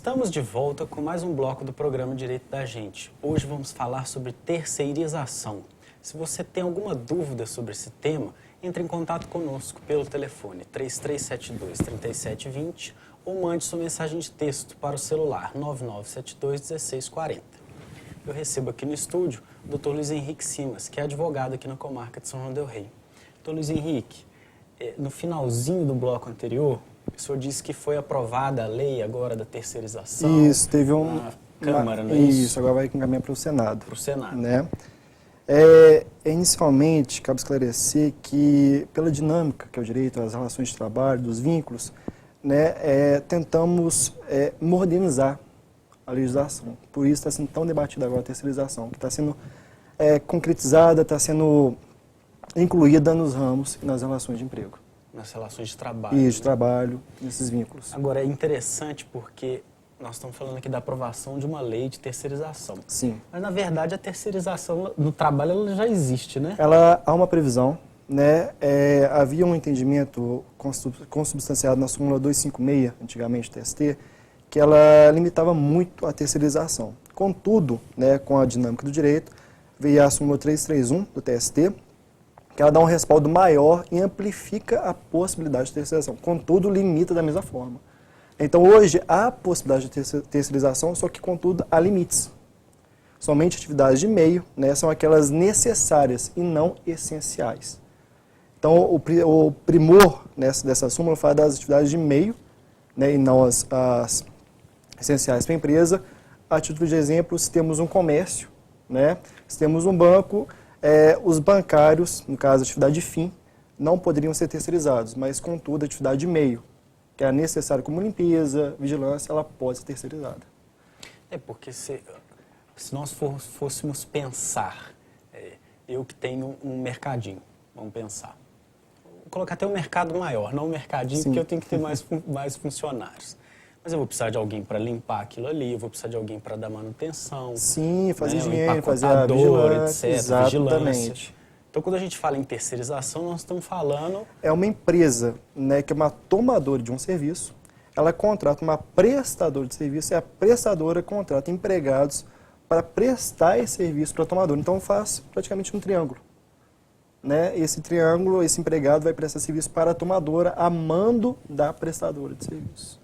Estamos de volta com mais um bloco do programa Direito da Gente. Hoje vamos falar sobre terceirização. Se você tem alguma dúvida sobre esse tema, entre em contato conosco pelo telefone 3372-3720 ou mande sua mensagem de texto para o celular 9972-1640. Eu recebo aqui no estúdio o Dr. Luiz Henrique Simas, que é advogado aqui na comarca de São João del Rei. Dr. Luiz Henrique, no finalzinho do bloco anterior, o senhor disse que foi aprovada a lei agora da terceirização. Isso, teve na Câmara, não é isso? Isso, agora vai encaminhar para o Senado. Para o Senado. Né? Inicialmente, cabe esclarecer que, pela dinâmica que é o direito às relações de trabalho, dos vínculos, né, tentamos modernizar a legislação. Por isso está sendo tão debatida agora a terceirização, que está sendo concretizada, está sendo incluída nos ramos e nas relações de emprego. Nas relações de trabalho. Isso, de trabalho, nesses vínculos. Agora, é interessante porque nós estamos falando aqui da aprovação de uma lei de terceirização. Sim. Mas, na verdade, a terceirização no trabalho ela já existe, né? Há uma previsão, né? Havia um entendimento consubstanciado na súmula 256, antigamente TST, que ela limitava muito a terceirização. Contudo, né, com a dinâmica do direito, veio a súmula 331 do TST, que ela dá um respaldo maior e amplifica a possibilidade de terceirização. Contudo, limita da mesma forma. Então, hoje, há possibilidade de terceirização, só que, contudo, há limites. Somente atividades de meio, né, são aquelas necessárias e não essenciais. Então, o primor dessa súmula fala das atividades de meio, né, e não as essenciais para a empresa. A título de exemplo, se temos um comércio, né, se temos um banco, os bancários, no caso, a atividade de fim, não poderiam ser terceirizados, mas, contudo, a atividade de meio, que é necessária como limpeza, vigilância, ela pode ser terceirizada. Porque se nós fôssemos pensar, eu que tenho um mercadinho, vamos pensar, vou colocar até um mercado maior, não um mercadinho, Sim. porque eu tenho que ter mais funcionários. Mas eu vou precisar de alguém para limpar aquilo ali, eu vou precisar de alguém para dar manutenção. Sim, fazer né? higiene, fazer a vigilância, etc. exatamente. Vigilância. Então, quando a gente fala em terceirização, nós estamos falando... É uma empresa, né, que é uma tomadora de um serviço, ela contrata uma prestadora de serviço e a prestadora contrata empregados para prestar esse serviço para a tomadora. Então, faz praticamente um triângulo. Né? Esse triângulo, esse empregado vai prestar serviço para a tomadora a mando da prestadora de serviço.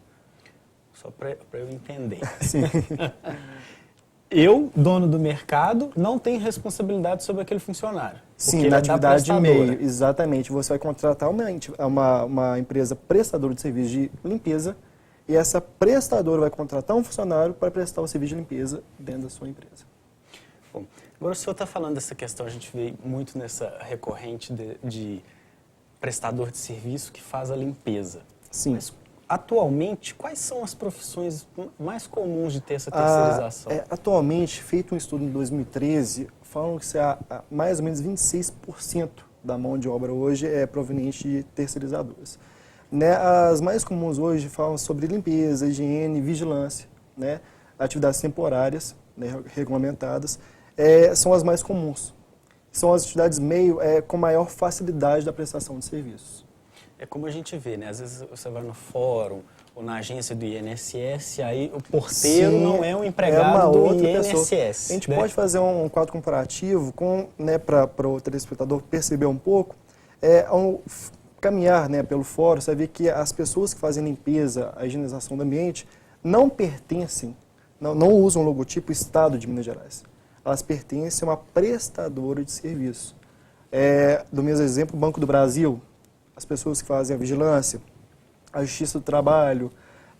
Só para eu entender. Sim. Eu, dono do mercado, não tenho responsabilidade sobre aquele funcionário. Sim, na atividade de meio, exatamente. Você vai contratar uma empresa prestadora de serviço de limpeza e essa prestadora vai contratar um funcionário para prestar o serviço de limpeza dentro da sua empresa. Bom, agora o senhor está falando dessa questão, a gente vê muito nessa recorrente de prestador de serviço que faz a limpeza. Sim. Mas, atualmente, quais são as profissões mais comuns de ter essa terceirização? Atualmente, feito um estudo em 2013, falam que mais ou menos 26% da mão de obra hoje é proveniente de terceirizadoras. Né, as mais comuns hoje falam sobre limpeza, higiene, vigilância, né, atividades temporárias, né, regulamentadas, são as mais comuns. São as atividades meio com maior facilidade da prestação de serviços. É como a gente vê, né? Às vezes você vai no fórum ou na agência do INSS, aí o porteiro Sim, não é um empregado do INSS. Pessoa. A gente pode fazer um quadro comparativo né, para o telespectador perceber um pouco. Ao caminhar, né, pelo fórum, você vai ver que as pessoas que fazem limpeza, a higienização do ambiente, não pertencem, não usam o logotipo Estado de Minas Gerais. Elas pertencem a uma prestadora de serviço. Do mesmo exemplo, o Banco do Brasil, as pessoas que fazem a vigilância, a Justiça do Trabalho,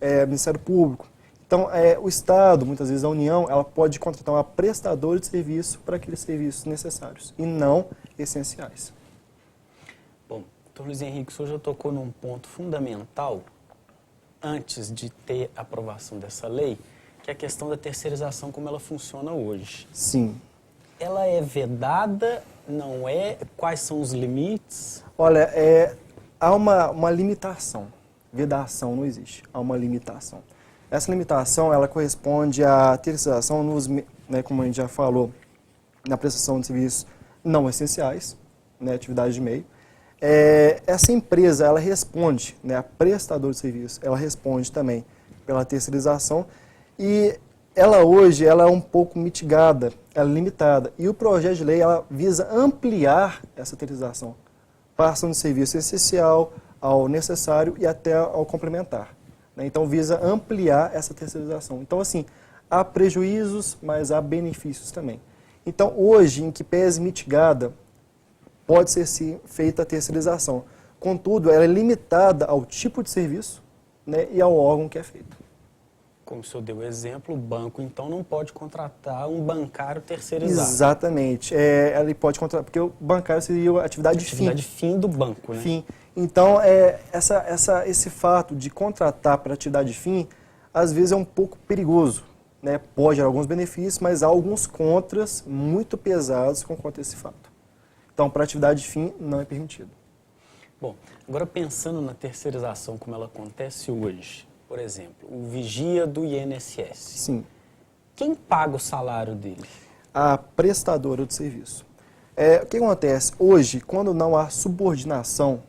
o Ministério Público. Então, o Estado, muitas vezes a União, ela pode contratar uma prestadora de serviço para aqueles serviços necessários e não essenciais. Bom, doutor Luiz Henrique, o senhor já tocou num ponto fundamental antes de ter a aprovação dessa lei, que é a questão da terceirização, como ela funciona hoje. Sim. Ela é vedada, não é? Quais são os limites? Olha, há uma limitação. Vedação não existe, há uma limitação. Essa limitação, ela corresponde à terceirização né, como a gente já falou, na prestação de serviços não essenciais, né, atividade de meio. Essa empresa, ela responde, né, a prestadora de serviço, ela responde também pela terceirização E ela hoje ela é um pouco mitigada, ela é limitada. E o projeto de lei ela visa ampliar essa terceirização, passando do serviço essencial ao necessário e até ao complementar. Né? Então, visa ampliar essa terceirização. Então, assim, há prejuízos, mas há benefícios também. Então, hoje, em que pese mitigada, pode ser sim feita a terceirização. Contudo, ela é limitada ao tipo de serviço, né, e ao órgão que é feito. Como o senhor deu o exemplo, o banco, então, não pode contratar um bancário terceirizado. Exatamente. Ele pode contratar, porque o bancário seria a atividade fim. Atividade fim do banco, né? Fim. Então, esse fato de contratar para atividade fim, às vezes é um pouco perigoso. Né? Pode gerar alguns benefícios, mas há alguns contras muito pesados contra esse fato. Então, para atividade fim, não é permitido. Bom, agora pensando na terceirização como ela acontece hoje, por exemplo, o vigia do INSS. Sim. Quem paga o salário dele? A prestadora de serviço. O que acontece? Hoje, quando não há subordinação,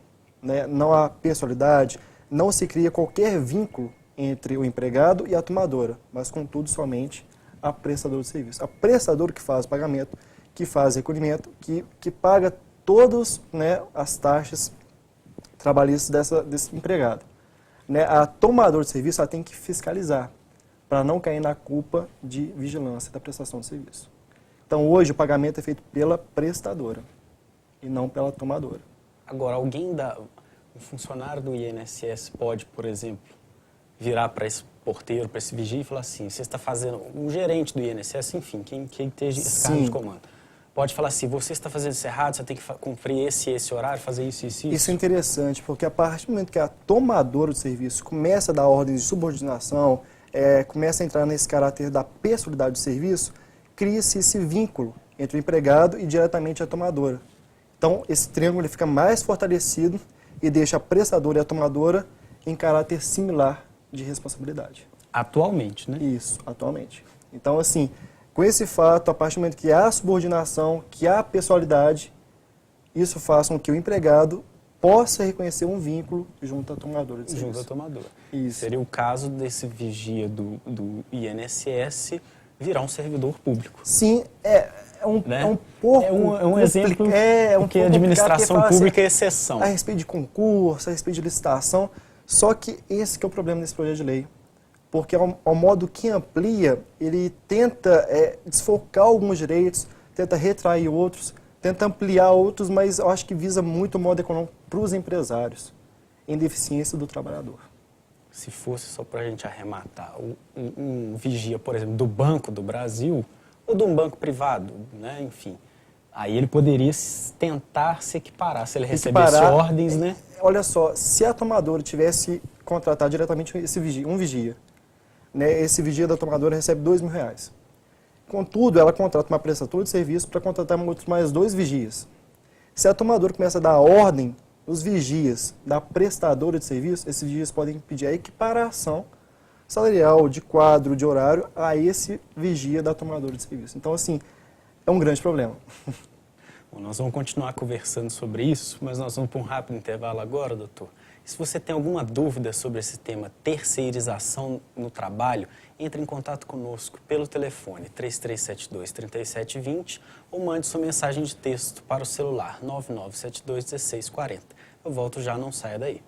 né, não há pessoalidade, não se cria qualquer vínculo entre o empregado e a tomadora, mas, contudo, somente a prestadora de serviço. A prestadora que faz o pagamento, que faz o recolhimento, que paga todas, né, as taxas trabalhistas desse empregado. Né? A tomadora de serviço ela tem que fiscalizar, para não cair na culpa de vigilância da prestação de serviço. Então, hoje, o pagamento é feito pela prestadora e não pela tomadora. Agora, um funcionário do INSS pode, por exemplo, virar para esse porteiro, para esse vigia e falar assim, você está fazendo, um gerente do INSS, enfim, quem esteja esse cargo de comando, pode falar assim, você está fazendo isso errado, você tem que cumprir esse horário, fazer isso. Isso é interessante, porque a partir do momento que a tomadora de serviço começa a dar ordens de subordinação, começa a entrar nesse caráter da pessoalidade do serviço, cria-se esse vínculo entre o empregado e diretamente a tomadora. Então, esse triângulo ele fica mais fortalecido e deixa a prestadora e a tomadora em caráter similar de responsabilidade. Atualmente, né? Isso, atualmente. Então, assim, com esse fato, a partir do momento que há subordinação, que há pessoalidade, isso faz com que o empregado possa reconhecer um vínculo junto à tomadora de serviço. Junto à tomadora. Isso. Seria o caso desse vigia do INSS virar um servidor público. Sim, é um pouco... É um exemplo porque a administração pública é exceção. A respeito de concurso, a respeito de licitação, só que esse que é o problema desse projeto de lei. Porque ao modo que amplia, ele tenta desfocar alguns direitos, tenta retrair outros, tenta ampliar outros, mas eu acho que visa muito o modo econômico para os empresários, em deficiência do trabalhador. Se fosse só para a gente arrematar, um vigia, por exemplo, do Banco do Brasil, ou de um banco privado, né? Enfim, aí ele poderia tentar se equiparar, se ele recebesse ordens, né? Olha só, se a tomadora tivesse contratado diretamente um vigia, né? Esse vigia da tomadora recebe R$2.000. Contudo, ela contrata uma prestadora de serviço para contratar outros mais 2 vigias. Se a tomadora começa a dar ordem, os vigias da prestadora de serviço, esses vigias podem pedir a equiparação salarial, de quadro, de horário, a esse vigia da tomadora de serviço. Então, assim, é um grande problema. Bom, nós vamos continuar conversando sobre isso, mas nós vamos para um rápido intervalo agora, doutor. E se você tem alguma dúvida sobre esse tema terceirização no trabalho, entre em contato conosco pelo telefone 3372-3720 ou mande sua mensagem de texto para o celular 9972-1640. Eu volto já, não saia daí.